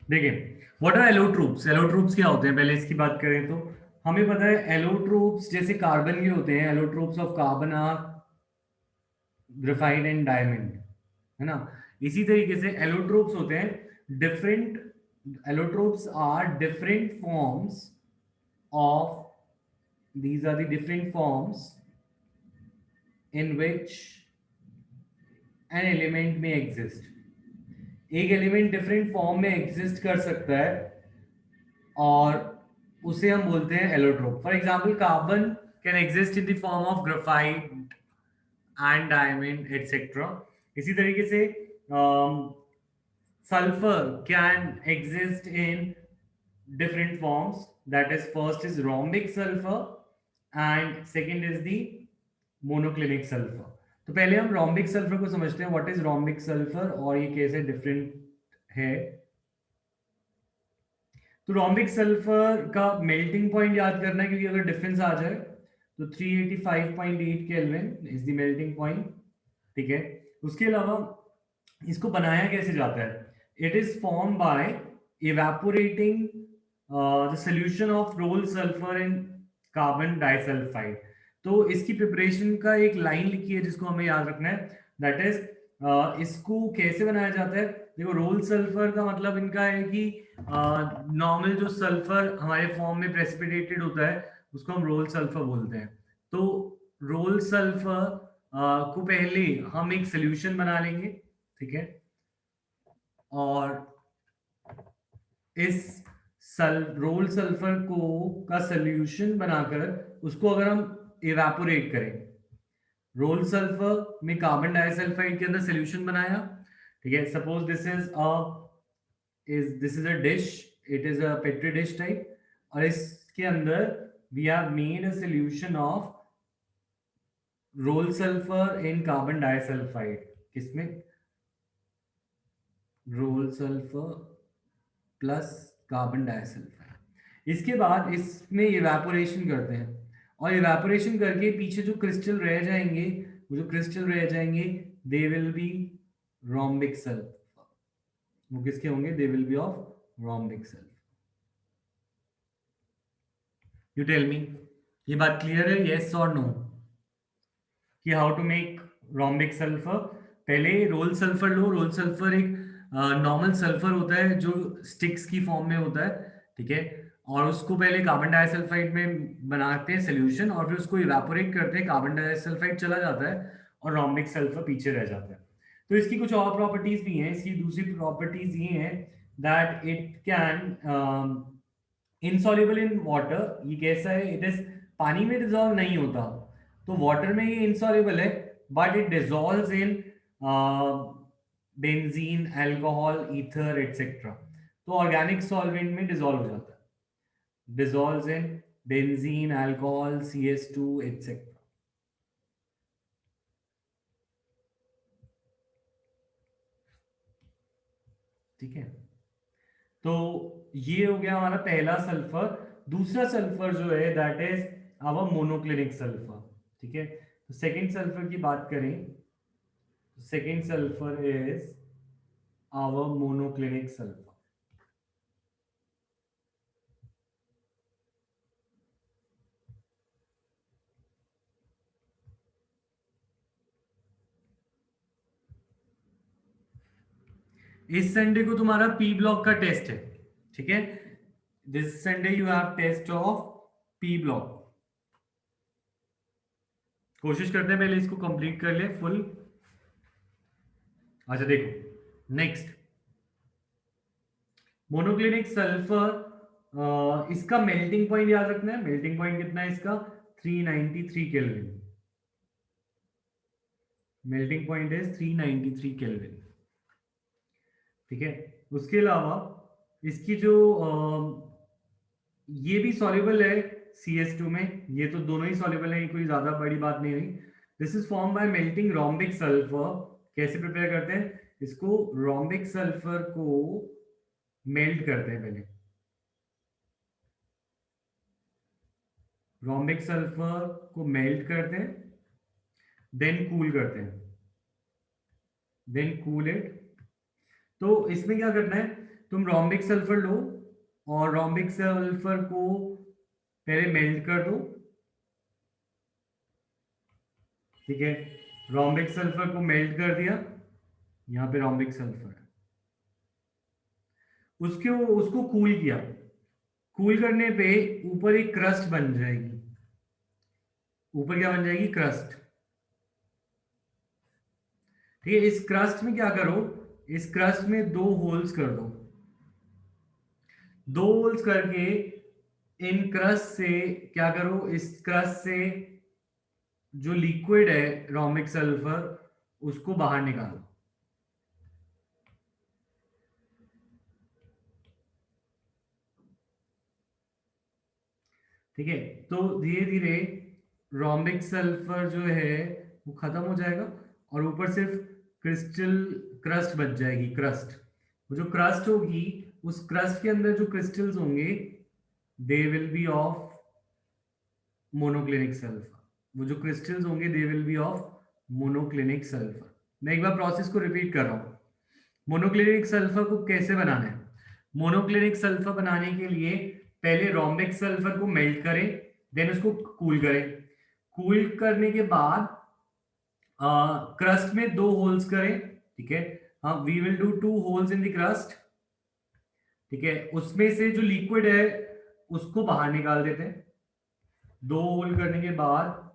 देखिए, what are allotropes? Allotropes क्या होते हैं, पहले इसकी बात करें तो हमें पता है एलोट्रोप्स जैसे कार्बन के होते हैं, allotropes of carbon are graphite and diamond, है ना। इसी तरीके से एलोट्रोप्स होते हैं different, allotropes are different forms of, these are the different forms in which an element may exist. एक एलिमेंट डिफरेंट फॉर्म में एग्जिस्ट कर सकता है और उसे हम बोलते हैं allotrope. For example carbon can exist in the form of graphite and diamond etcetera. इसी तरीके से sulfur can exist in different forms, that is first is rhombic sulfur and second is the monoclinic sulfur। तो पहले हम rhombic sulfur को समझते हैं, what is rhombic sulfur और ये कैसे डिफरेंट है। तो rhombic sulfur का मेल्टिंग पॉइंट याद करना है, क्योंकि अगर डिफरेंस आ जाए तो 385.8 kelvin is the melting point, ठीक है। उसके अलावा इसको बनाया कैसे जाता है, it is form by evaporating the solution of roll sulphur in carbon disulphide. तो इसकी प्रिपरेशन का एक लाइन लिखी है जिसको हमें याद रखना है, दैट इज इसको कैसे बनाया जाता है। देखो, रोल सल्फर का मतलब इनका है कि नॉर्मल जो सल्फर हमारे फॉर्म में प्रेसिपिटेटेड होता है उसको हम रोल सल्फर बोलते हैं। तो रोल सल्फर को पहले हम एक सोल्यूशन बना लेंगे, ठीक है। और इस रोल सल्फर को का सोल्यूशन बनाकर उसको अगर हम इवेपोरेट करें, रोल सल्फर में कार्बन डाइसल्फाइड के अंदर सोल्यूशन बनाया, ठीक है। Suppose this is a dish, it is a petri dish type, और इसके अंदर we have made a solution of roll sulphur in carbon disulphide. किसमें? Roll sulphur plus carbon disulphide. इसके बाद इसमें इवेपोरेशन करते हैं, और इवेपोरेशन करके पीछे जो क्रिस्टल रह जाएंगे, वो जो क्रिस्टल रह जाएंगे they will be rhombic sulphur. वो किसके होंगे? They will be of rhombic sulphur. You tell me, ये बात क्लियर है, यस और नो, कि how to make rhombic sulphur. पहले रोल सल्फर लो, रोल सल्फर एक नॉर्मल सल्फर होता है जो स्टिक्स की फॉर्म में होता है, ठीक है। और उसको पहले कार्बन डाइसल्फाइड में बनाते हैं सोल्यूशन, और फिर उसको इवेपोरेट करते हैं, कार्बन डाइसल्फाइड चला जाता है और रोम्बिक सल्फर पीछे रह जाता है। तो इसकी कुछ और प्रॉपर्टीज भी हैं। इसकी दूसरी प्रॉपर्टीज ये हैं that it can insoluble in water. ये कैसा है? इट इज पानी में डिजोल्व नहीं होता, तो वाटर में ये इनसॉल्युबल है, but it dissolves in benzene, alcohol, ether etcetera. तो ऑर्गेनिक सॉल्वेंट में डिजोल्व हो जाता है, dissolves in benzene, alcohol, CH2 etcetera, ठीक है। तो ये हो गया हमारा पहला सल्फर। दूसरा सल्फर जो है that is our monoclinic sulphur, ठीक है। तो सेकेंड सल्फर की बात करें, second sulphur is our monoclinic sulphur. इस संडे को तुम्हारा पी ब्लॉक का टेस्ट है, ठीक है। This Sunday you have test of P block. कोशिश करते हैं पहले इसको कंप्लीट कर ले फुल। अच्छा देखो, नेक्स्ट मोनोक्लिनिक सल्फर, इसका मेल्टिंग पॉइंट याद रखना है। मेल्टिंग पॉइंट कितना है इसका? 393 kelvin. Melting point is 393 kelvin, ठीक है। उसके अलावा इसकी जो ये भी सॉल्युबल है CH2 में, ये तो दोनों ही सॉल्युबल है, ये कोई ज्यादा बड़ी बात नहीं हुई। This is form bye melting rhombic sulphur. कैसे प्रिपेयर करते हैं इसको? रोम्बिक सल्फर को मेल्ट करते हैं पहले, रोम्बिक सल्फर को मेल्ट करते हैं, देन कूल करते हैं, देन कूल इट। तो इसमें क्या करना है? तुम रोम्बिक सल्फर लो और रोम्बिक सल्फर को पहले मेल्ट कर दो, ठीक है। रोम्बिक सल्फर को मेल्ट कर दिया, यहाँ पे रोम्बिक सल्फर है, उसको कूल किया। कूल करने पे ऊपर एक क्रस्ट बन जाएगी, ऊपर क्या बन जाएगी, क्रस्ट, ठीक है। इस क्रस्ट में क्या करो, इस क्रस्ट में 2 होल्स कर दो, 2 होल्स करके इन क्रस्ट से क्या करो, इस क्रस्ट से जो लिक्विड है रोमिक सल्फर उसको बाहर निकालो, ठीक है। तो धीरे धीरे रोमिक सल्फर जो है वो खत्म हो जाएगा और ऊपर सिर्फ क्रिस्टल क्रस्ट बच जाएगी, क्रस्ट। वो जो क्रस्ट होगी, उस क्रस्ट के अंदर जो क्रिस्टल्स होंगे they will be of monoclinic sulphur, वो जो क्रिस्टल्स होंगे they will be of monoclinic sulphur. मैं एक बार प्रोसेस को रिपीट कर रहा हूं। मोनोक्लिनिक सल्फर को कैसे बनाना है, मोनोक्लिनिक सल्फर बनाने के लिए पहले रोम्बिक सल्फर को मेल्ट करें, देन उसको कूल करें। कूल करने के बाद क्रस्ट में 2 होल्स करें, ठीक है। हाँ, we will do 2 holes in the crust, ठीक है। उसमें से जो लिक्विड है उसको बाहर निकाल देते हैं। 2 होल करने के बाद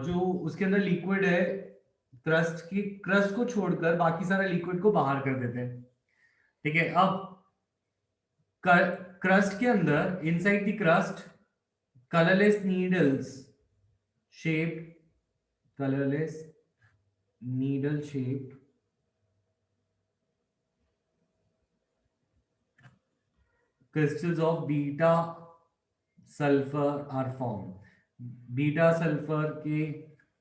जो उसके अंदर लिक्विड है, क्रस्ट को छोड़कर बाकी सारा लिक्विड को बाहर कर देते हैं, ठीक है। अब क्रस्ट के अंदर, inside the crust, colourless needles shaped, colourless needle shaped crystals of beta sulfur are formed। Beta sulphur के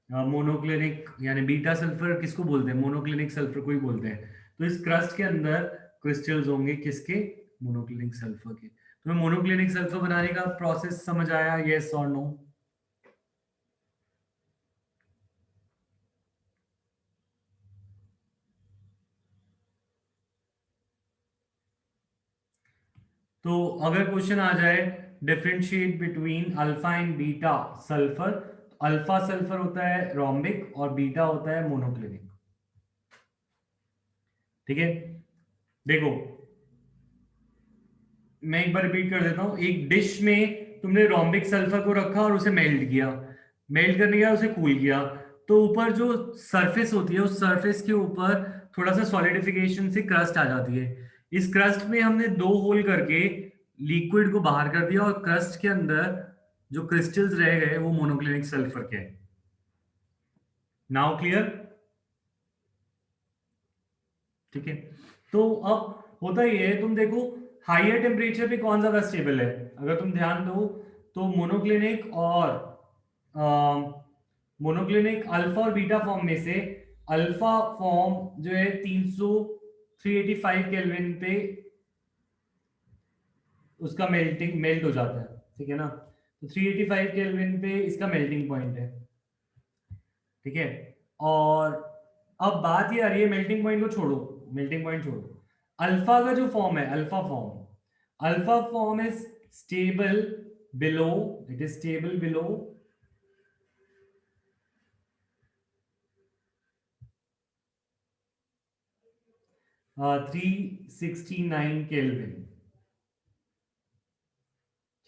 मोनोक्लिनिक, यानी बीटा सल्फर किसको बोलते हैं, मोनोक्लिनिक सल्फर को ही बोलते हैं। तो इस क्रस्ट के अंदर क्रिस्टल्स होंगे किसके, मोनोक्लिनिक सल्फर के। तो मोनोक्लिनिक सल्फर बनाने का प्रोसेस समझ आया, यस और नो? तो अगर क्वेश्चन आ जाए differentiate between alpha and beta sulphur, alpha sulphur होता है रोम्बिक और बीटा होता है मोनोक्लिनिक, ठीक है। देखो मैं एक बार रिपीट कर देता हूं। एक डिश में तुमने रोम्बिक सल्फर को रखा और उसे मेल्ट किया, मेल्ट करने के बाद उसे कूल किया, तो ऊपर जो सरफेस होती है उस सरफेस के ऊपर थोड़ा सा सॉलिडिफिकेशन से क्रस्ट आ जाती है। इस क्रस्ट में हमने 2 होल करके लिक्विड को बाहर कर दिया और क्रस्ट के अंदर जो क्रिस्टल्स रह गए वो मोनोक्लिनिक सल्फर के। नाउ क्लियर, ठीक है। तो अब होता ही है, तुम देखो हायर टेम्परेचर पे कौन ज्यादा स्टेबल है, अगर तुम ध्यान दो तो मोनोक्लिनिक और मोनोक्लिनिक अल्फा और बीटा फॉर्म में से अल्फा फॉर्म जो है 385 केल्विन पे उसका मेल्ट हो जाता है, ठीक है ना। तो 385 केल्विन पे इसका मेल्टिंग पॉइंट है, ठीक है। और अब बात ये आ रही है, मेल्टिंग पॉइंट को छोड़ो, मेल्टिंग पॉइंट छोड़ो, अल्फा का जो फॉर्म है, alpha form is stable below, it is stable below 369 kelvin,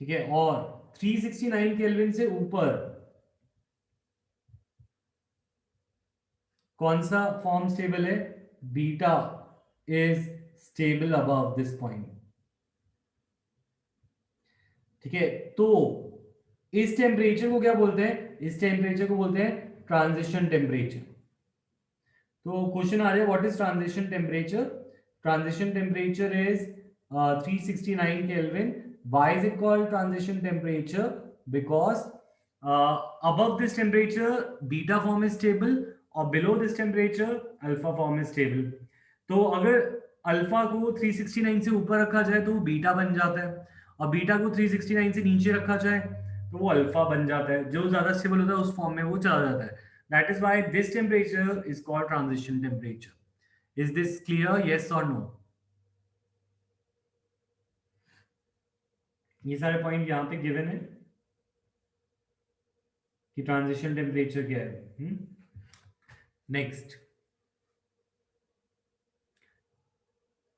ठीक है। और 369 केल्विन से ऊपर कौन सा फॉर्म स्टेबल है, beta is stable above this point, ठीक है। तो इस टेम्परेचर को क्या बोलते हैं, इस टेम्परेचर को बोलते हैं ट्रांजिशन टेम्परेचर। तो क्वेश्चन आ रहा है what is transition temperature, transition temperature is 369 kelvin. Why is it called transition temperature, because above this temperature beta form is stable और below this temperature alpha form is stable। तो अगर alpha को 369 से ऊपर रखा जाए तो वो बीटा बन जाता है, और बीटा को 369 से नीचे रखा जाए तो वो अल्फा बन जाता है, जो ज्यादा स्टेबल होता है उस फॉर्म में वो चला जाता है। That is why this temperature is called transition temperature. Is this clear, yes और नो? ये सारे पॉइंट यहाँ पे गिवन है कि ट्रांजिशन टेम्परेचर क्या है। नेक्स्ट,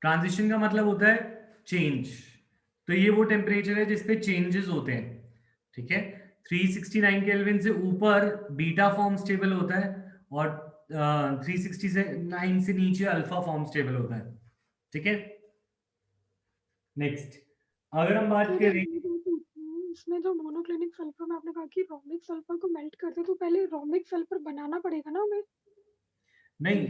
ट्रांजिशन का मतलब होता है चेंज। तो ये वो टेम्परेचर है जिसपे चेंजेस होते हैं, ठीक है। 369 केल्विन से ऊपर बीटा फॉर्म स्टेबल होता है और 369 से नीचे अल्फा फॉर्म स्टेबल होता है, ठीक है। नेक्स्ट, अगर हम बात करें, इसमें जो मोनोक्लिनिक सल्फर में आपने कहा कि रोमिक सल्फर को मेल्ट करते तो पहले रोमिक सल्फर बनाना पड़ेगा ना हमें। नहीं,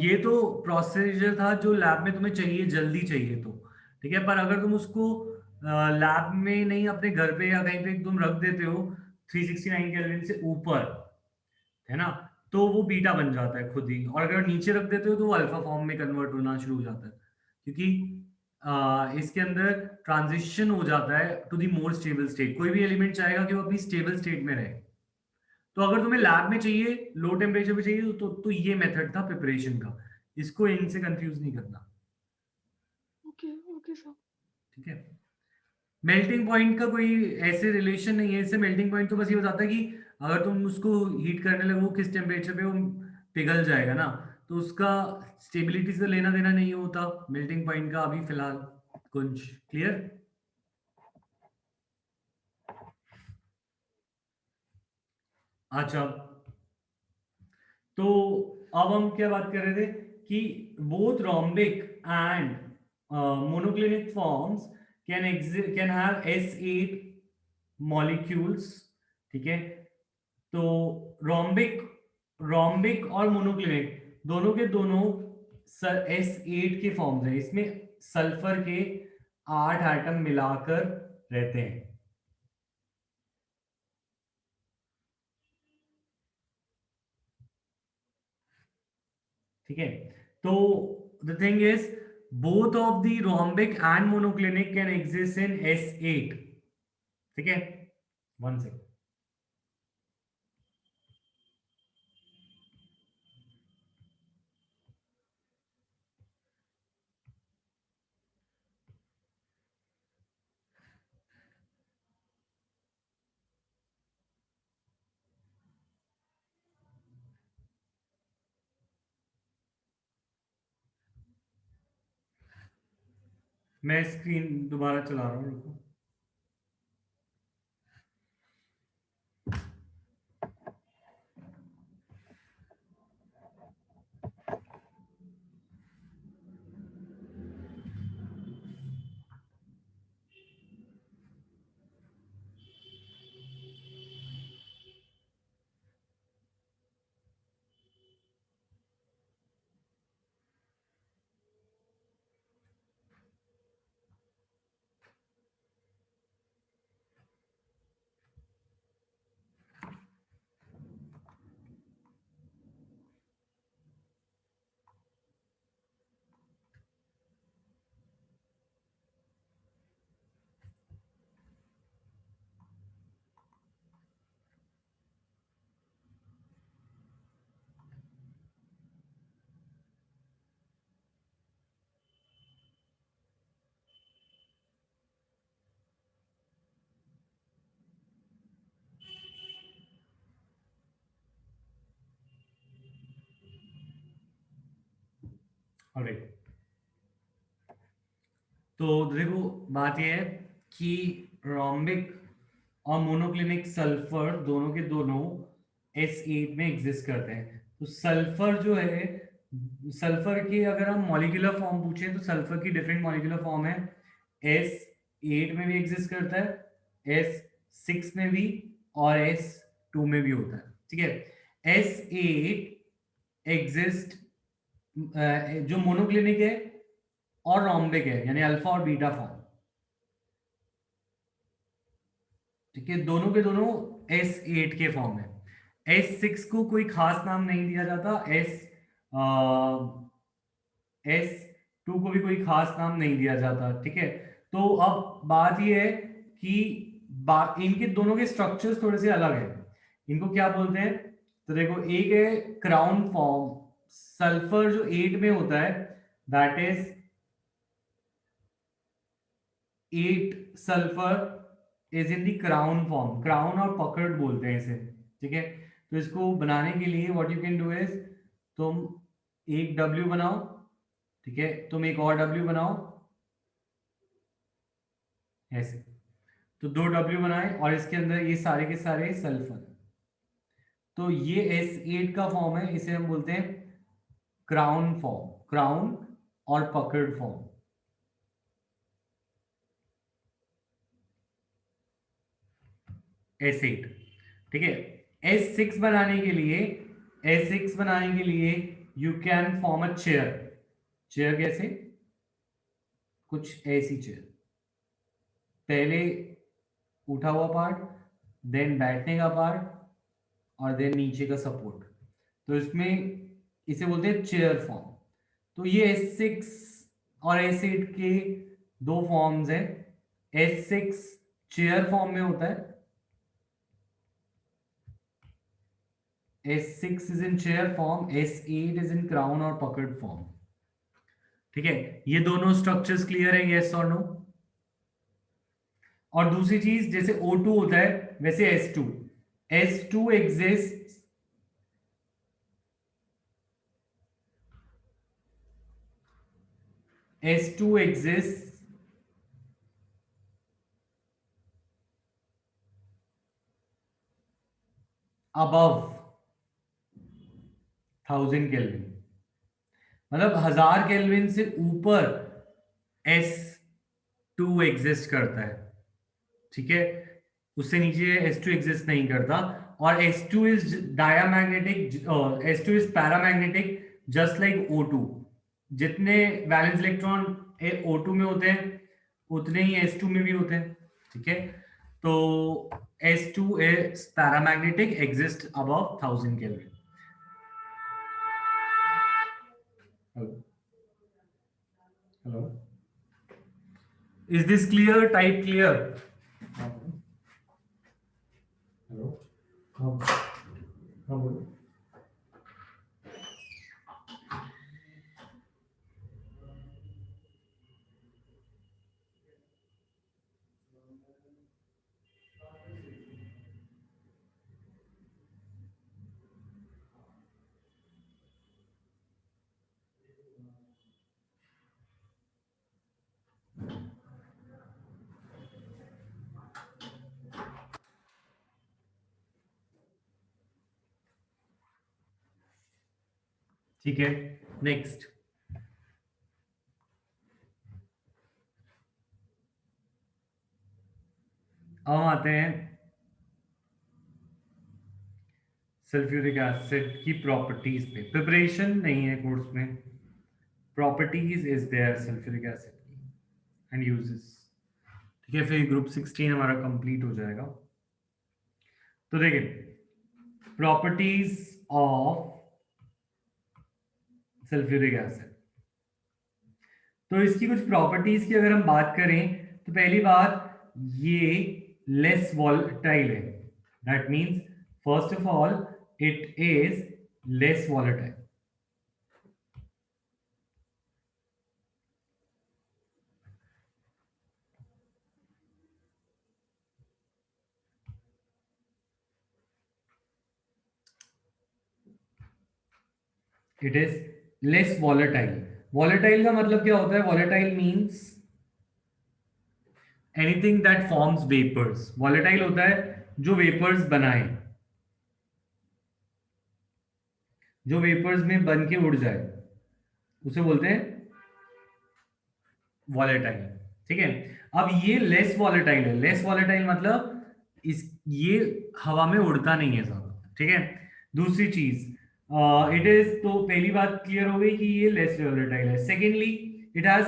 ये तो प्रोसीजर था जो लैब में तुम्हें चाहिए, जल्दी चाहिए तो, ठीक है। पर अगर तुम उसको लैब में नहीं, अपने घर पे या कहीं पे तुम रख देते हो 369 केल्विन से ऊपर, है ना, तो वो बीटा बन जाता है खुद ही। और अगर नीचे रख देते हो तो वो अल्फा फॉर्म में कन्वर्ट होना शुरू हो जाता है, क्योंकि इसके अंदर ट्रांजिशन हो जाता है to the more stable state. कोई भी एलिमेंट चाहेगा कि वो अपनी स्टेबल स्टेट में रहे। तो अगर तुम्हें लैब में चाहिए, लो टेम्परेचर पे चाहिए, तो ये मेथड था प्रिपरेशन का। इसको इनसे कंफ्यूज नहीं करना, ओके ओके सर। ठीक है। मेल्टिंग पॉइंट का कोई ऐसे रिलेशन नहीं है इससे। मेल्टिंग पॉइंट तो बस ये बताता है कि अगर तुम उसको हीट करने लगो किस टेम्परेचर पे वो पिघल जाएगा ना, तो उसका स्टेबिलिटी से लेना देना नहीं होता मेल्टिंग पॉइंट का अभी फिलहाल। कुछ क्लियर? अच्छा, तो अब हम क्या बात कर रहे थे कि both rhombic and monoclinic forms can have S8 molecules, ठीक है। तो रोम्बिक रोम्बिक और मोनोक्लिनिक दोनों के दोनों S8 के फॉर्म्स हैं। इसमें सल्फर के 8 एटम मिलाकर रहते हैं, ठीक है। तो the thing is, both of the rhombic and monoclinic can exist in S8, ठीक है। वन सेकेंड, मैं स्क्रीन दोबारा चला रहा हूँ, रुको। ऑलराइट, तो देखो बात यह है कि रोम्बिक और मोनोक्लिनिक सल्फर दोनों के दोनों S8 में एग्जिस्ट करते हैं। तो सल्फर जो है, सल्फर की अगर हम मॉलिक्यूलर फॉर्म पूछें तो सल्फर की डिफरेंट मॉलिक्यूलर फॉर्म है। S8 में भी एग्जिस्ट करता है, S6 में भी, और S2 में भी होता है, ठीक है। S8 एग्जिस्ट जो मोनोक्लिनिक है और रोम्बिक है, यानी अल्फा और बीटा फॉर्म, ठीक है। दोनों के दोनों S8 के फॉर्म है। S6 को कोई खास नाम नहीं दिया जाता, S2 को भी कोई खास नाम नहीं दिया जाता, ठीक है। तो अब बात यह है कि इनके दोनों के स्ट्रक्चर्स थोड़े से अलग है। इनको क्या बोलते हैं? तो देखो, एक है क्राउन फॉर्म। सल्फर जो 8 में होता है, that is 8 sulphur is in the crown form, crown और पकड़ बोलते हैं इसे, ठीक है। तो इसको बनाने के लिए what you can do is, तुम एक W बनाओ, ठीक है, तुम एक और W बनाओ ऐसे, तो 2 W बनाए और इसके अंदर ये सारे के सारे सल्फर। तो ये S8 का फॉर्म है, इसे हम बोलते हैं क्राउन फॉर्म, क्राउन और पकड़ फॉर्म। S8, ठीक है। S6 बनाने के लिए, S6 बनाने के लिए you can form a chair. Chair कैसे, कुछ ऐसी चेयर, पहले उठा हुआ पार्ट, देन बैठने का पार्ट, और देन नीचे का सपोर्ट। तो इसमें इसे बोलते हैं चेयर फॉर्म। तो ये S6 और S8 के दो फॉर्म्स हैं। S6 चेयर फॉर्म में होता है, S6 is in chair form, S8 is in crown और पकड़ फॉर्म, ठीक है। ये दोनों स्ट्रक्चर्स क्लियर है, यस और नो। और दूसरी चीज, जैसे O2 होता है वैसे S2 exist, S2 exists above 1000 kelvin, मतलब 1000 केल्विन से ऊपर S2 एग्जिस्ट करता है, ठीक है। उससे नीचे S2 एग्जिस्ट नहीं करता। और S2 is diamagnetic, S2 is paramagnetic just like O2। जितने वैलेंस इलेक्ट्रॉन O2 में होते हैं उतने ही S2 में भी होते हैं, ठीक है। तो S2 is paramagnetic, exists above 1000 Kelvin. Hello. Hello. Is this clear? Type clear. Hello. हाँ बोलो। ठीक है, नेक्स्ट। अब हम आते हैं सल्फ्यूरिक एसिड की प्रॉपर्टीज पे। प्रिपरेशन नहीं है कोर्स में, properties is there sulphuric acid की एंड यूजेस, ठीक है। फिर ग्रुप 16 हमारा कंप्लीट हो जाएगा। तो देखिए प्रॉपर्टीज ऑफ सल्फ्यूरिक एसिड। तो इसकी कुछ प्रॉपर्टीज की अगर हम बात करें तो पहली बात, ये लेस वॉलेटाइल है। That means first of all it is less volatile. It is less volatile. Volatile का मतलब क्या होता है? Volatile means anything that forms vapours. Volatile होता है जो वेपर्स बनाए, जो वेपर्स में बन के उड़ जाए, उसे बोलते हैं वॉलेटाइल, ठीक है। अब ये लेस वॉलेटाइल है। लेस वॉलेटाइल मतलब इस ये हवा में उड़ता नहीं है ज्यादा, ठीक है। दूसरी चीज, इट इज, तो पहली बात क्लियर हो गई कि ये लेस वॉलेटाइल है। Secondly, it has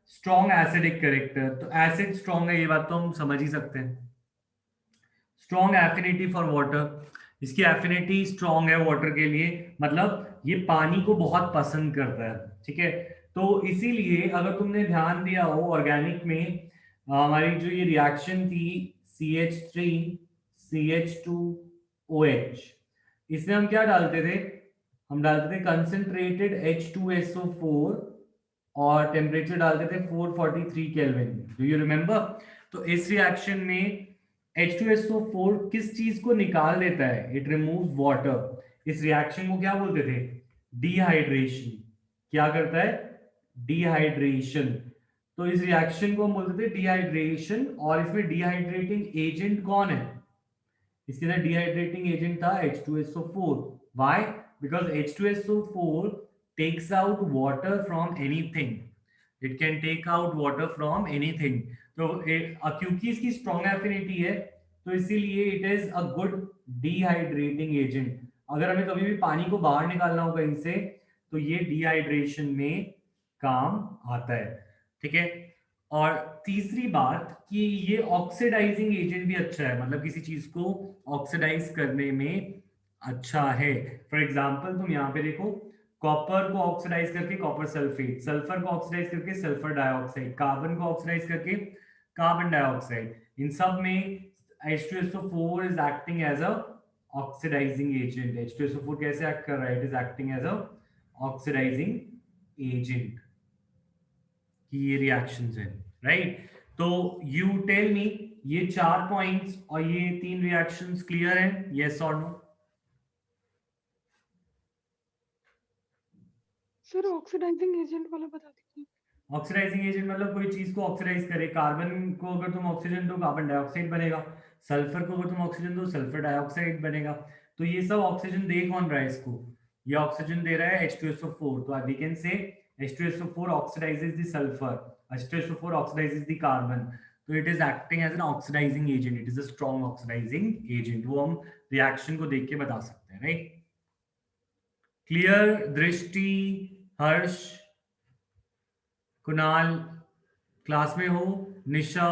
strong acidic character. तो एसिड स्ट्रॉन्ग है, ये बात तो हम समझ ही सकते हैं। स्ट्रॉन्ग एफिनिटी फॉर वाटर, इसकी एफिनिटी स्ट्रॉन्ग है वाटर के लिए, मतलब ये पानी को बहुत पसंद करता है, ठीक है। तो इसीलिए अगर तुमने ध्यान दिया हो ऑर्गेनिक में, हमारी जो ये रिएक्शन थी CH3CH2OH, इसमें हम क्या डालते थे? हम डालते थे कंसंट्रेटेड H2SO4 और टेम्परेचर डालते थे 443 केल्विन। Do you remember? तो इस रिएक्शन में H2SO4 किस चीज को निकाल देता है? It removes water. इस रिएक्शन को क्या बोलते थे? डिहाइड्रेशन। क्या करता है? डिहाइड्रेशन। तो इस रिएक्शन को हम बोलते थे डिहाइड्रेशन, और इसमें डिहाइड्रेटिंग एजेंट कौन है? इसके अंदर डिहाइड्रेटिंग एजेंट था H2SO4। Why? Because H2SO4 takes out water from anything. It can take out water from anything. तो क्योंकि इसकी स्ट्रॉन्ग एफिनिटी है, तो इसीलिए it is a good dehydrating agent. अगर हमें कभी भी पानी को बाहर निकालना हो कहीं से, तो ये डिहाइड्रेशन में काम आता है। ठीक है। और तीसरी बात कि ये ऑक्सीडाइजिंग एजेंट भी अच्छा है, मतलब किसी चीज को ऑक्सीडाइज करने में अच्छा है। फॉर एग्जांपल तुम यहाँ पे देखो, कॉपर को ऑक्सीडाइज करके कॉपर सल्फेट, सल्फर को ऑक्सीडाइज करके सल्फर डाइऑक्साइड, कार्बन को ऑक्सीडाइज करके कार्बन डाइऑक्साइड, इन सब में H2SO4 is acting as a oxidizing agent. H2SO4 कैसे एक्ट कर रहा है? It is acting as a oxidizing agent की ये रिएक्शंस है, राइट? तो यू टेल मी, ये 4 पॉइंट्स और ये 3 रिएक्शंस क्लियर हैं? यस और नो? सर ऑक्सीडाइजिंग एजेंट वाला बता दीजिए। ऑक्सीडाइजिंग एजेंट मतलब कोई चीज को ऑक्सीडाइज करे। कार्बन को अगर तुम ऑक्सीजन दो, कार्बन डाइऑक्साइड बनेगा। सल्फर को अगर तुम ऑक्सीजन दो, सल्फर डाइऑक्साइड बनेगा। तो ये सब ऑक्सीजन दे कौन रहा है इसको? ये ऑक्सीजन दे रहा है H2SO4। तो we can say H2SO4 oxidises the sulphur, H2SO4 oxidises the carbon. तो it is acting as an oxidising agent, it is a strong oxidising agent. वो हम रिएक्शन को देख के बता सकते हैं, राइट? क्लियर? दृष्टि, हर्ष, कुणाल क्लास में हो? निशा,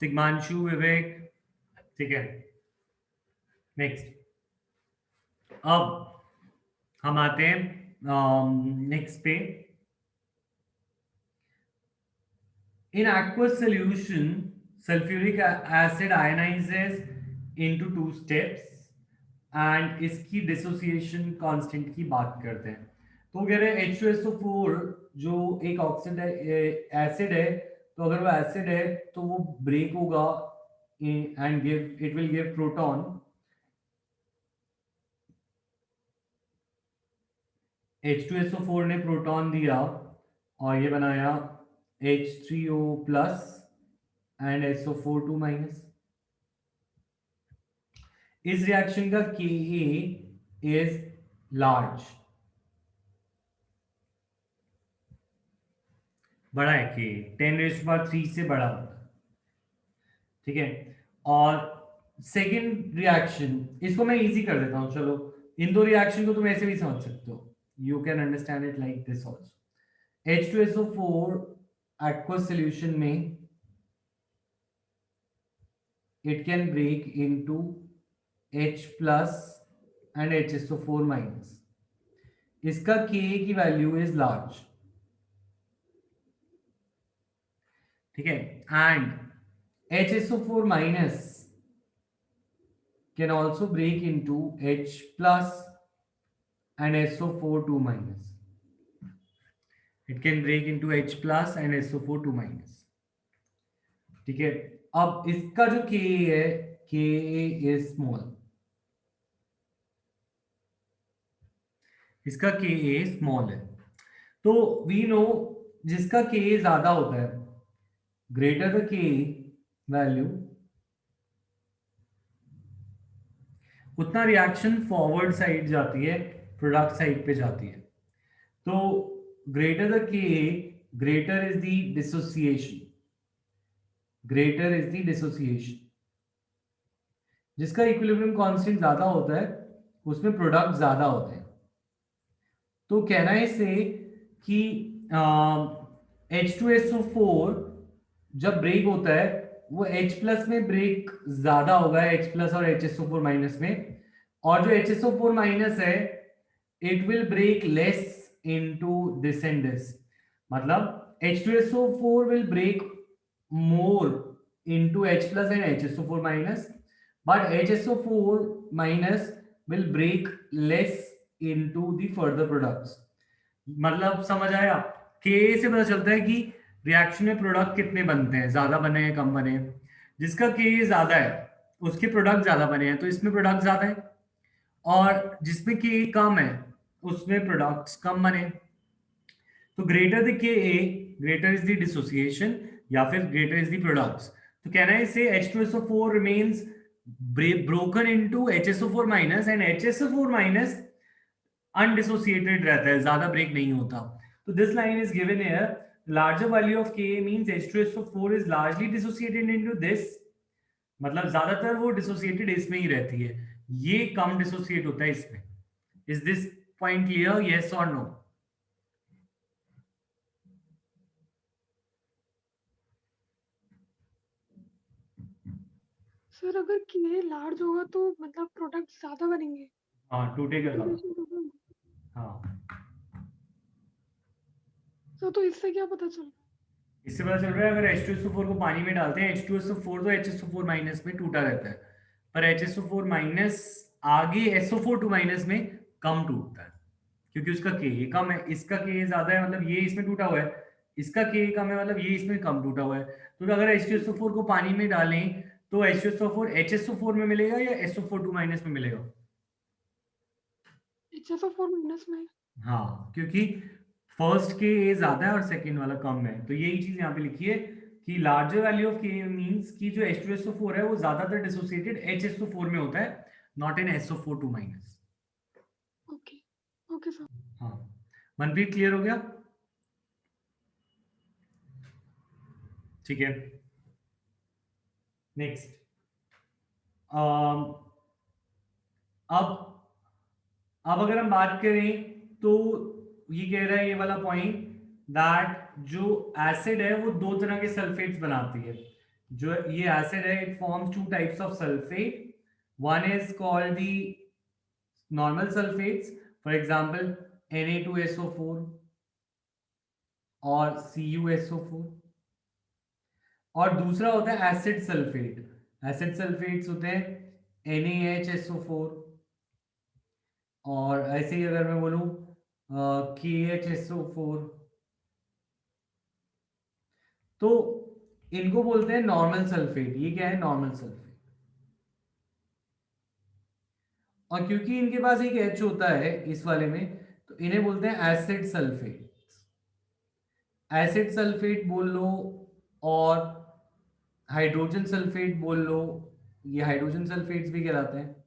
तिग्मांशु, विवेक? ठीक है। नेक्स्ट, अब हम आते हैं नेक्स्ट पे। इन aqueous solution sulfuric acid ionizes into 2 steps and इसकी डिसोसिएशन कांस्टेंट की बात करते हैं। तो कह रहे हैं H2SO4 जो एक ऑक्सीड एसिड है, तो अगर वो एसिड है तो वो ब्रेक होगा and give it will give proton. H2SO4 ने प्रोटॉन दिया और ये बनाया H3O प्लस एंड SO4 2-। इस रिएक्शन का Ka इज लार्ज, बड़ा है। Ka 10⁻³ से बड़ा होता है। ठीक है। और सेकेंड रिएक्शन, इसको मैं इजी कर देता हूं, चलो। इन दो रिएक्शन को तुम ऐसे भी समझ सकते हो, you can understand it like this also. H2SO4 aqueous solution में it can break into H plus and HSO4 minus। इसका Ka की वैल्यू इज लार्ज। ठीक है। And HSO4 minus can also break into H plus and SO4 2-। It can break into H plus and SO4 2-। ठीक है। अब इसका जो Ka है, Ka is small, इसका Ka स्मॉल है। तो वी नो जिसका Ka ज्यादा होता है, ग्रेटर द Ka वैल्यू, उतना रिएक्शन फॉरवर्ड साइड जाती है, प्रोडक्ट साइड पे जाती है। तो greater the Ka, greater is the dissociation, greater is the dissociation. जिसका इक्विलिब्रियम कांस्टेंट ज्यादा होता है उसमें प्रोडक्ट ज्यादा होते हैं। तो कहना है इसे कि H2SO4 जब ब्रेक होता है वो H प्लस में ब्रेक ज्यादा होगा, H प्लस और HSO4 माइनस में। और जो HSO4 माइनस है it will break less into this and this. मतलब H2SO4 will break more into H plus and HSO4 minus, but HSO4 minus will break less into the further products। मतलब समझ आया? Ka से पता चलता है कि रिएक्शन में प्रोडक्ट कितने बनते हैं, ज्यादा बने हैं कम बने हैं। जिसका के ज्यादा है उसके प्रोडक्ट ज्यादा बने हैं, तो इसमें प्रोडक्ट ज्यादा है, और जिसमें के कम है उसमें प्रोडक्ट्स कम बने। तो ग्रेटर द के ए, ग्रेटर इज द डिसोसिएशन, या फिर ग्रेटर इज द प्रोडक्ट्स। तो कहना है से H2SO4 remains broken into HSO4 minus, and HSO4 minus undissociated रहता है, ज्यादा ब्रेक नहीं होता। तो this line is given here, larger value of के means H2SO4 is largely dissociated into this, मतलब ज्यादातर वो डिसोसिएटेड इसमें ही रहती है, ये कम डिसोसिएट होता है इसमें। Is this point clear, yes और नो? सर अगर के लार्ज होगा तो मतलब प्रोडक्ट ज्यादा बनेंगे, हाँ, टूटेगा ज्यादा। इंटीग्रेशन ज्यादा होगा। हाँ, सर तो इससे क्या पता चल रहा है? इससे पता चल रहा है अगर H2SO4 को पानी में डालते हैं, H2SO4 तो HSO4 माइनस में टूटा रहता है, पर HSO4 माइनस आगे SO4 माइनस में कम टूटता है, क्योंकि उसका के कम है, इसका के ज्यादा है, मतलब ये इसमें टूटा हुआ है, इसका के कम है, मतलब ये इसमें कम टूटा हुआ है। तो अगर H2SO4 को पानी में डालें तो H2SO4 HSO4 में मिलेगा या SO4 माइनस में मिलेगा? HSO4 माइनस में। हाँ, क्योंकि फर्स्ट के ज्यादा है और सेकंड वाला कम है, तो यही चीज यहाँ पे लिखी है कि लार्जर वैल्यू ऑफ के मींस कि जो H2SO4 है वो ज्यादातर डिसोसिएटेड HSO4 में होता है, not in SO4 minus. Okay okay sir. हाँ, मनप्रीत क्लियर हो गया? ठीक है, नेक्स्ट। अब अगर हम बात करें तो ये कह रहा है ये वाला पॉइंट दैट जो एसिड है वो दो तरह के सल्फेट्स बनाती है। जो ये एसिड है it forms two types of sulphate, one is called the normal sulphates, for example Na2SO4 और CuSO4, और दूसरा होता है एसिड सल्फेट। एसिड सल्फेट्स होते हैं NaHSO4, और ऐसे ही अगर मैं बोलूं KHSO4, तो इनको बोलते हैं नॉर्मल सल्फेट। ये क्या है? Normal sulphate. और क्योंकि इनके पास एक H होता है इस वाले में, तो इन्हें बोलते हैं एसिड सल्फेट। एसिड सल्फेट बोल लो, और हाइड्रोजन सल्फेट बोल लो, ये हाइड्रोजन सल्फेट्स भी कहलाते हैं,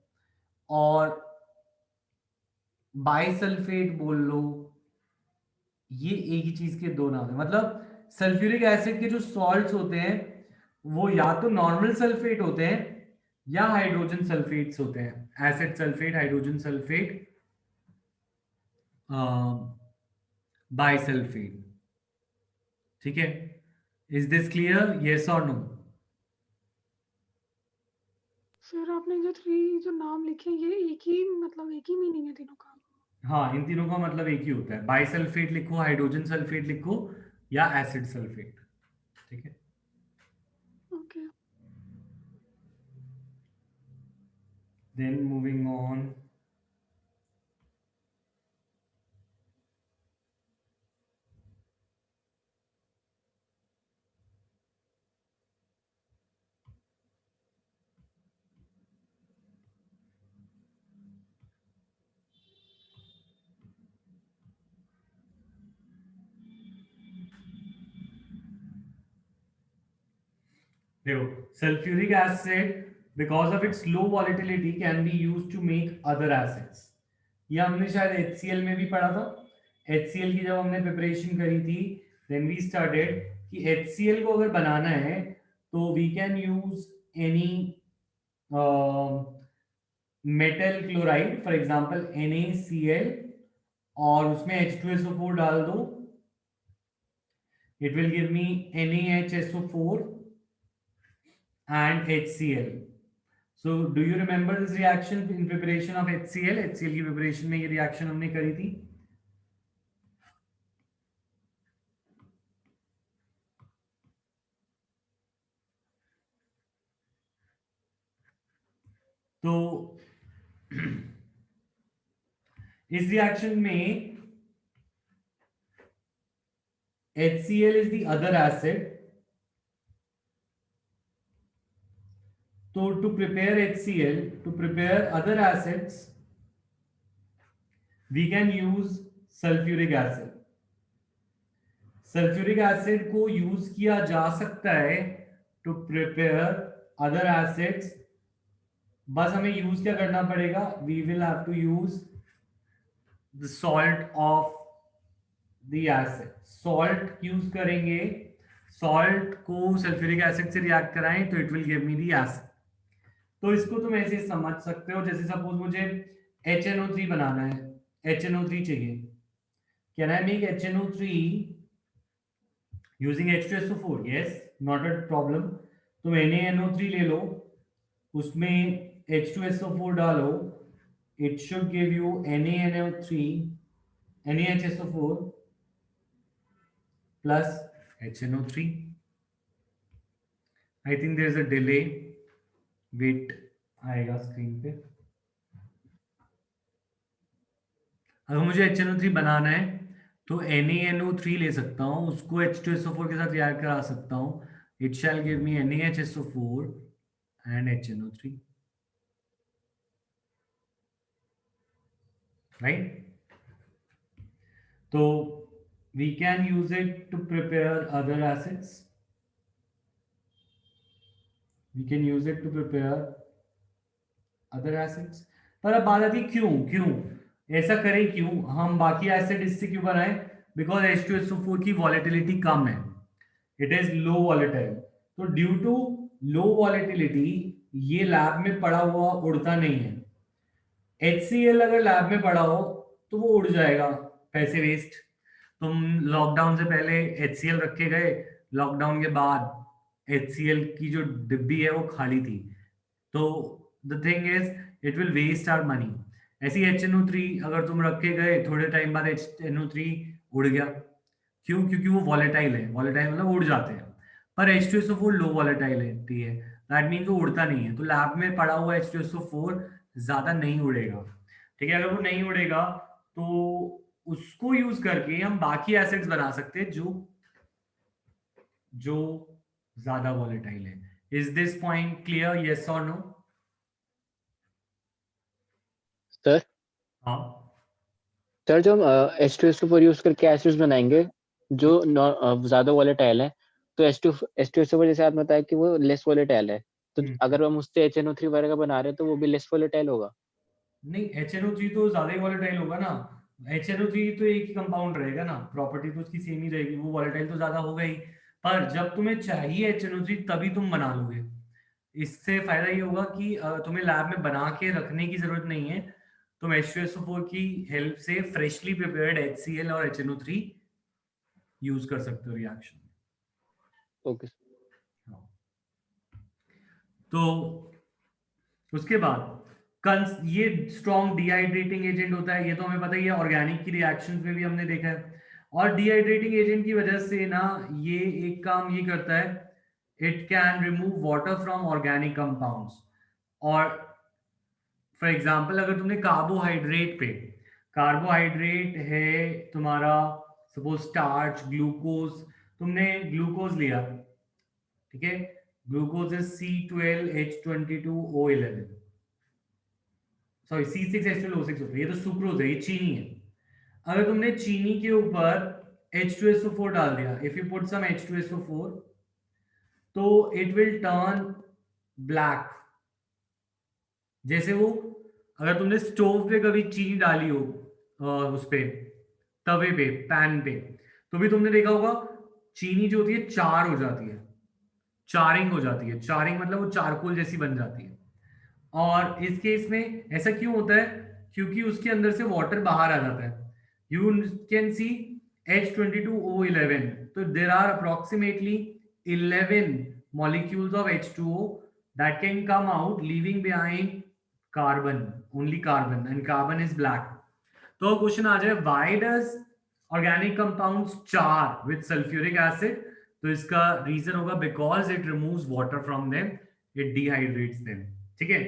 और बाइसल्फेट बोल लो, ये एक ही चीज के दो नाम है। मतलब सल्फ्यूरिक एसिड के जो सॉल्ट्स होते हैं वो या तो नॉर्मल सल्फेट होते हैं या हाइड्रोजन सल्फेट्स होते हैं। Acid sulphate, hydrogen sulphate, bisulphate. ठीक है, इज दिस क्लियर, यस और नो? सर आपने जो जो नाम लिखे ये एक ही मतलब एक ही मीनिंग है तीनों का? हाँ, इन तीनों का मतलब एक ही होता है, बाइसल्फेट लिखो, हाइड्रोजन सल्फेट लिखो, या एसिड सल्फेट। ठीक है, ओके। Then moving on. देखो, sulphuric acid because of its low volatility can be used to make other acids. ये हमने शायद HCl में भी पढ़ा था। HCl की जब हमने प्रिपरेशन करी थी, देन वी स्टार्टेड कि HCl को अगर बनाना है तो we can use any metal chloride, for example NaCl, और उसमें H2SO4 डाल दो, it will give me NaHSO4 and HCl. So do you remember this reaction in preparation of HCl? HCl की preparation में ये reaction हमने करी थी। तो इस रिएक्शन में HCl is the other acid. So to prepare HCl, to prepare other acids, we can use sulfuric acid. Sulphuric acid को यूज किया जा सकता है टू प्रिपेयर अदर एसिड्स. बस हमें यूज क्या करना पड़ेगा? We will have to use the salt of the acid. Salt use करेंगे. सॉल्ट को सल्फ्यूरिक एसिड से रिएक्ट कराएं तो it will give me the acid. तो इसको तुम ऐसे समझ सकते हो, जैसे सपोज मुझे HNO3 बनाना है. HNO3 चाहिए. Can I make HNO3 using H2SO4? Yes, not a problem. तुम NaNO3 ले लो, उसमें H2SO4 डालो, it should give you NaNO3 NaHSO4 plus HNO3. I think there is a delay. Wait आएगा स्क्रीन पे. अगर मुझे HNO3 बनाना है तो NaNO3 ले सकता हूँ, उसको H2SO4 के साथ रिएक्ट करा सकता हूँ. It shall give me NaHSO4 and HNO3. Right? तो we can use it to prepare other acids. We can use it to prepare other acids. पर अब बात आती है क्यों ऐसा करें, क्यों हम बाकी एसिड इससे क्यों बनाएं? बिकॉज H2SO4 की वॉलेटिलिटी कम है. It is low volatile. तो ड्यू टू लो वॉलेटिलिटी ये लैब में पड़ा हुआ उड़ता नहीं है. HCl अगर लैब में पड़ा हो तो वो उड़ जाएगा, पैसे वेस्ट. तुम लॉकडाउन से पहले HCl रखे गए, लॉकडाउन के बाद HCl की जो डिब्बी है वो खाली थी. तो the thing is it will waste our money. ऐसी HNO3 अगर तुम रखे गए, थोड़े टाइम बाद HNO3 उड़ गया. क्यों? क्योंकि वो वॉलेटाइल है. वॉलेटाइल मतलब उड़ जाते हैं. पर H2SO4 लो वॉलेटाइलिटी है. दैट मीन्स वो उड़ता नहीं है. तो लैब में पड़ा हुआ H2SO4 ज्यादा नहीं उड़ेगा. ठीक है? अगर वो नहीं उड़ेगा तो उसको यूज करके हम बाकी एसिड्स बना सकते हैं जो ज्यादा वॉलेटाइल है. Is this point clear? Yes और नो? सर हाँ सर, जो हम H2SO4 यूज करके एसिड्स बनाएंगे जो ज्यादा वॉलेटाइल है, तो H2SO4 जैसे आपने बताया कि वो लेस वॉलेटाइल है, तो अगर हम उससे HNO3 वगैरह बना रहे हैं तो वो भी लेस वॉलेटाइल होगा? नहीं, HNO3 तो ज्यादा ही वॉलेटाइल होगा ना. HNO3 तो एक ही कंपाउंड रहेगा ना, प्रॉपर्टी तो उसकी सेम ही रहेगी. वो वॉलेटाइल तो ज्यादा होगा ही. पर जब तुम्हें चाहिए HNO3 तभी तुम बना लोगे. इससे फायदा ये होगा कि तुम्हें लैब में बना के रखने की जरूरत नहीं है. तुम H2SO4 की हेल्प से फ्रेशली प्रिपेयर्ड HCl और HNO3 यूज कर सकते हो रिएक्शन में. ओके. तो उसके बाद ये स्ट्रॉन्ग डिहाइड्रेटिंग एजेंट होता है. ये तो हमें पता ही है, ऑर्गेनिक की रिएक्शंस में भी हमने देखा है. और डिहाइड्रेटिंग एजेंट की वजह से ना ये एक काम ये करता है, it can remove water from organic compounds. और फॉर एग्जांपल अगर तुमने कार्बोहाइड्रेट है तुम्हारा, सपोज स्टार्च, ग्लूकोज. तुमने ग्लूकोज लिया, ठीक है? Glucose is C12H22O11, sorry C6H12O6 होता है. ये तो सुक्रोज है, ये चीनी है. अगर तुमने चीनी के ऊपर H2SO4 डाल दिया, if you put some H2SO4, तो इट विल टर्न ब्लैक. जैसे वो, अगर तुमने स्टोव पे कभी चीनी डाली हो, उस पे तवे पे, पैन पे, तो भी तुमने देखा होगा चीनी जो होती है चार हो जाती है, चारिंग हो जाती है. चारिंग मतलब वो चारकोल जैसी बन जाती है. और इस केस में ऐसा क्यों होता है? क्योंकि उसके अंदर से वाटर बाहर आ जाता है. You can see H22O11. तो there are approximately 11 molecules of H2O that can come out, leaving behind carbon, only carbon, and carbon is black. तो क्वेश्चन आ जाए, why does organic compounds char with sulfuric acid? तो इसका reason होगा because it removes water from them, it dehydrates them. ठीक है?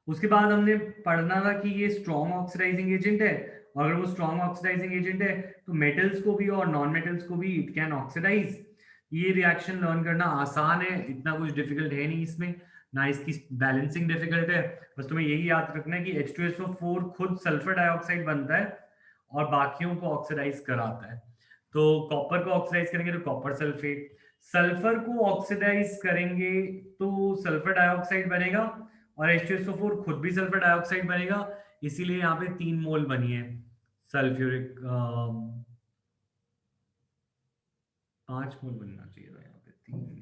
उसके बाद हमने पढ़ना था कि ये स्ट्रॉन्ग ऑक्सीडाइजिंग एजेंट है, और अगर वो स्ट्रॉन्ग ऑक्सीडाइजिंग एजेंट है तो मेटल्स को भी और नॉन मेटल्स को भी इट कैन ऑक्सीडाइज। ये रिएक्शन लर्न करना आसान है, इतना कुछ डिफिकल्ट है नहीं इसमें, ना इसकी बैलेंसिंग डिफिकल्ट है। बस तुम्हें यही याद रखना है कि H2SO4 खुद सल्फर डाइऑक्साइड बनता है और बाकियों को ऑक्सीडाइज कराता है। तो कॉपर को ऑक्सीडाइज करेंगे तो कॉपर सल्फेट, सल्फर को ऑक्सीडाइज करेंगे तो सल्फर डाइऑक्साइड बनेगा और H2SO4 खुद भी सल्फर डाइऑक्साइड बनेगा, इसीलिए यहाँ पे 3 मोल बनी है सल्फ्यूरिक, 5 मोल बनना चाहिए था यहाँ पे, 3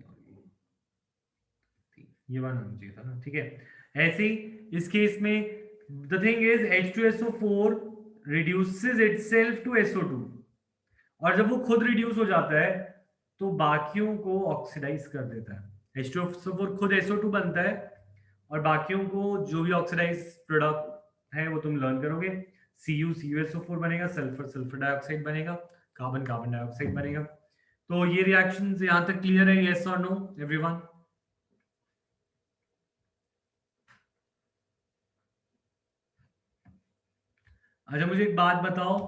ये वाला होना चाहिए था ना, ठीक है। ऐसे ही इस केस में the thing is H2SO4 reduces itself to SO2 और जब वो खुद रिड्यूस हो जाता है तो बाकियों को ऑक्सीडाइज कर देता है। H2SO4 खुद SO2 बनता है और बाकियों को जो भी ऑक्सीडाइज प्रोडक्ट है वो तुम लर्न करोगे। CuSO4 बनेगा, सल्फर सल्फर डाइऑक्साइड बनेगा, कार्बन कार्बन डाइऑक्साइड बनेगा। तो ये रिएक्शंस यहां तक क्लियर है? यस और नो एवरीवन? अच्छा मुझे एक बात बताओ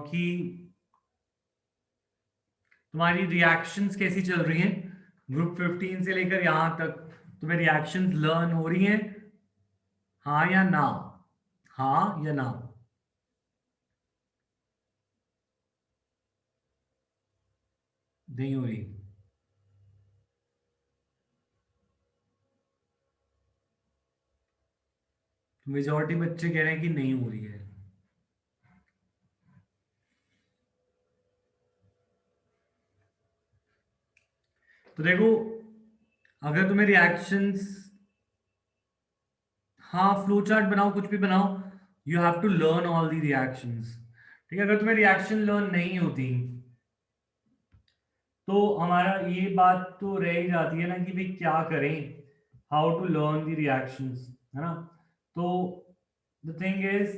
कि तुम्हारी रिएक्शंस कैसी चल रही हैं ग्रुप 15 से लेकर यहां तक? तुम्हें रिएक्शंस लर्न हो रही हैं, हाँ या ना? हाँ या ना? नहीं हो रही? मेजॉरिटी बच्चे कह रहे हैं कि नहीं हो रही है। तो देखो अगर तुम्हें रिएक्शंस, हाँ फ्लो चार्ट बनाओ, कुछ भी बनाओ, you have to learn all the reactions, ठीक है। अगर तुम्हें रिएक्शन लर्न नहीं होती तो हमारा ये बात तो रह ही जाती है ना कि भाई क्या करें, how to learn the reactions, है ना। तो द थिंग इज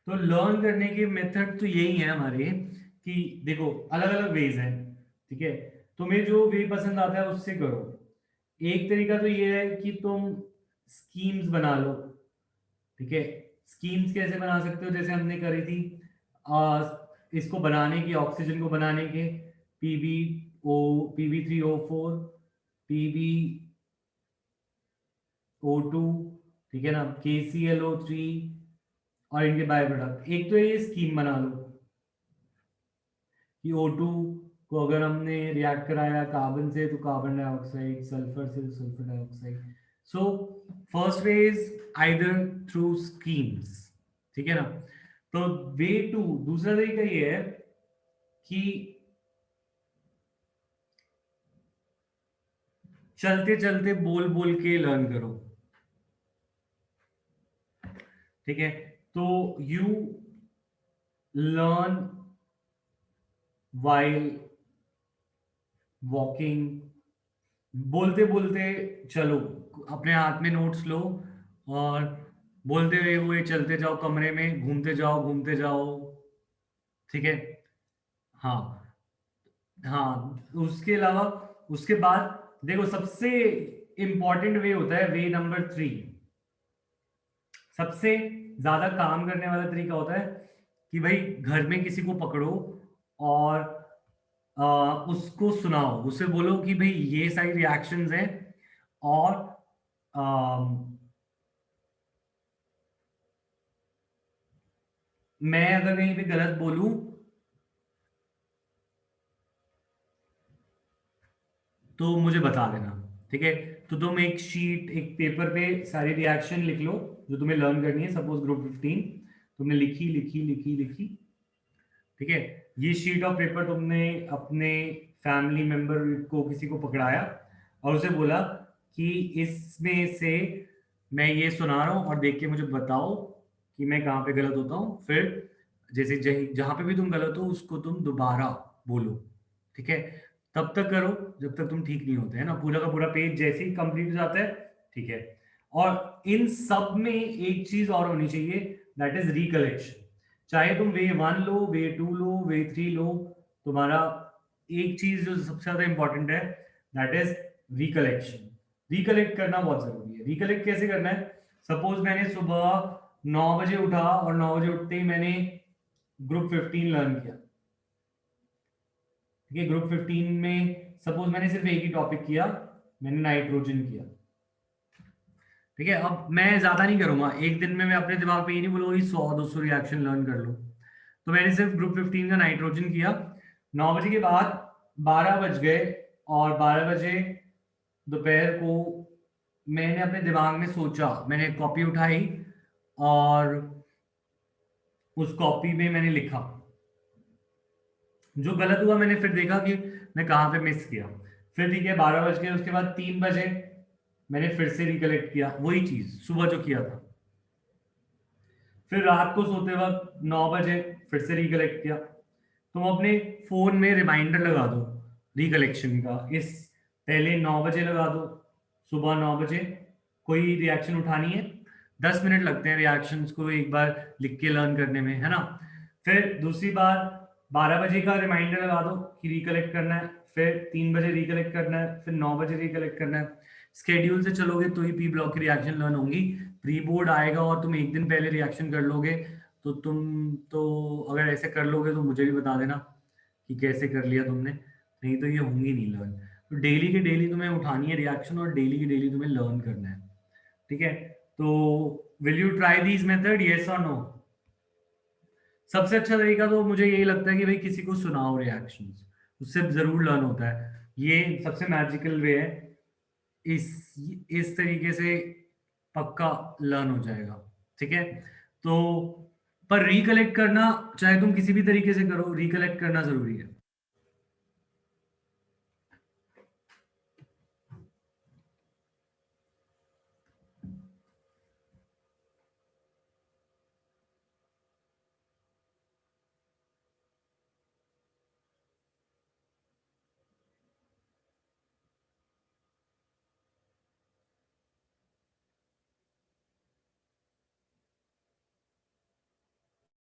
तो लर्न करने के मेथड तो यही है हमारे कि देखो अलग अलग वेज हैं, ठीक है। तुम्हें जो वे पसंद आता है उससे करो। एक तरीका तो ये है कि तुम स्कीम्स बना लो, ठीक है। स्कीम्स कैसे बना सकते हो? जैसे हमने करी थी इसको बनाने की, ऑक्सीजन को बनाने के, PbO3O4 PbO2, ठीक है ना, KClO3 और इनके बाय प्रोडक्ट। एक तो ये स्कीम बना लो कि O2 को अगर हमने रिएक्ट कराया कार्बन से तो कार्बन डाइऑक्साइड, सल्फर से तो sulphur dioxide. So first way is either through schemes, ठीक है ना। तो वे टू, दूसरा तरीका ये है कि चलते चलते बोल बोल के लर्न करो, ठीक है। तो यू लर्न वाइल वॉकिंग, बोलते बोलते चलो, अपने हाथ में नोट्स लो और बोलते हुए चलते जाओ, कमरे में घूमते जाओ, ठीक है। हाँ हाँ, उसके अलावा उसके बाद देखो सबसे इंपॉर्टेंट वे होता है वे नंबर 3। सबसे ज्यादा काम करने वाला तरीका होता है कि भाई घर में किसी को पकड़ो और उसको सुनाओ, उसे बोलो कि भाई ये सारी रिएक्शंस हैं और मैं अगर कहीं पे गलत बोलूं तो मुझे बता देना, ठीक है। तो तुम एक शीट, एक पेपर पे सारी रिएक्शन लिख लो जो तुम्हें लर्न करनी है। सपोज ग्रुप 15 तुमने लिखी लिखी लिखी लिखी, ठीक है। ये शीट ऑफ पेपर तुमने अपने फैमिली मेंबर को, किसी को पकड़ाया और उसे बोला कि इसमें से मैं ये सुना रहा हूँ और देख के मुझे बताओ कि मैं कहाँ पे गलत होता हूँ। फिर जैसे जहां पे भी तुम गलत हो उसको तुम दोबारा बोलो, ठीक है। तब तक करो जब तक तुम ठीक नहीं होते, है ना। पूरा का पूरा पेज जैसे ही कंप्लीट हो जाता है, ठीक है। और इन सब में एक चीज और होनी चाहिए, दैट इज रिकलेक्शन। चाहे तुम वे 1 लो, वे 2 लो, वे 3 लो, तुम्हारा एक चीज जो सबसे ज्यादा इंपॉर्टेंट है दैट इज रिकलेक्शन। रिकलेक्ट करना बहुत जरूरी है। रिकलेक्ट कैसे करना है? सपोज मैंने सुबह 9 बजे उठा और 9 बजे उठते ही मैंने ग्रुप 15 लर्न किया। ठीक है, ग्रुप 15 में सपोज मैंने सिर्फ एक ही टॉपिक किया, मैंने नाइट्रोजन किया। ठीक है, अब मैं ज्यादा नहीं करूंगा, एक दिन में मैं अपने दिमाग पे ये नहीं बोलूंगा 100-200 रिएक्शन लर्न कर लो। तो मैंने सिर्फ ग्रुप 15 का नाइट्रोजन किया। 9 बजे के बाद 12 बज गए और 12 बजे दोपहर को मैंने अपने दिमाग में सोचा, मैंने कॉपी उठाई और उस कॉपी में मैंने लिखा। जो गलत हुआ मैंने फिर देखा कि मैं कहाँ पे मिस किया। फिर ठीक है, 12 बज गए, उसके बाद 3 बजे मैंने फिर से रिकलेक्ट किया वही चीज सुबह जो किया था। फिर रात को सोते वक्त 9 बजे फिर से रिकलेक्ट किया। तुम अपने फोन में रिमाइंडर लगा दो रिकलेक्शन का, इस पहले 9 बजे लगा दो, सुबह 9 बजे कोई रिएक्शन उठानी है। 10 मिनट लगते हैं रिएक्शंस को एक बार लिख के लर्न करने में, है ना। फिर दूसरी बार 12 बजे का रिमाइंडर लगा दो कि रिकलेक्ट करना है, फिर 3 बजे रिकलेक्ट करना है, फिर 9 बजे रिकलेक्ट करना है। स्केड्यूल से चलोगे तो ही पी ब्लॉक की रिएक्शन लर्न होंगी। प्री बोर्ड आएगा और तुम एक दिन पहले रिएक्शन कर लोगे तो तुम तो अगर ऐसे कर लोगे तो मुझे भी बता देना कि कैसे कर लिया तुमने, नहीं तो ये होंगी नहीं लर्न। तो डेली के डेली तुम्हें उठानी है रिएक्शन और डेली के डेली तुम्हें लर्न करना है। ठीक है, तो will you try these method, yes और नो? सबसे अच्छा तरीका तो मुझे यही लगता है कि भाई किसी को सुनाओ रिएक्शंस, उससे जरूर लर्न होता है। ये सबसे मैजिकल वे है, इस तरीके से पक्का लर्न हो जाएगा। ठीक है, तो पर रिकलेक्ट करना चाहे तुम किसी भी तरीके से करो, रिकलेक्ट करना जरूरी है।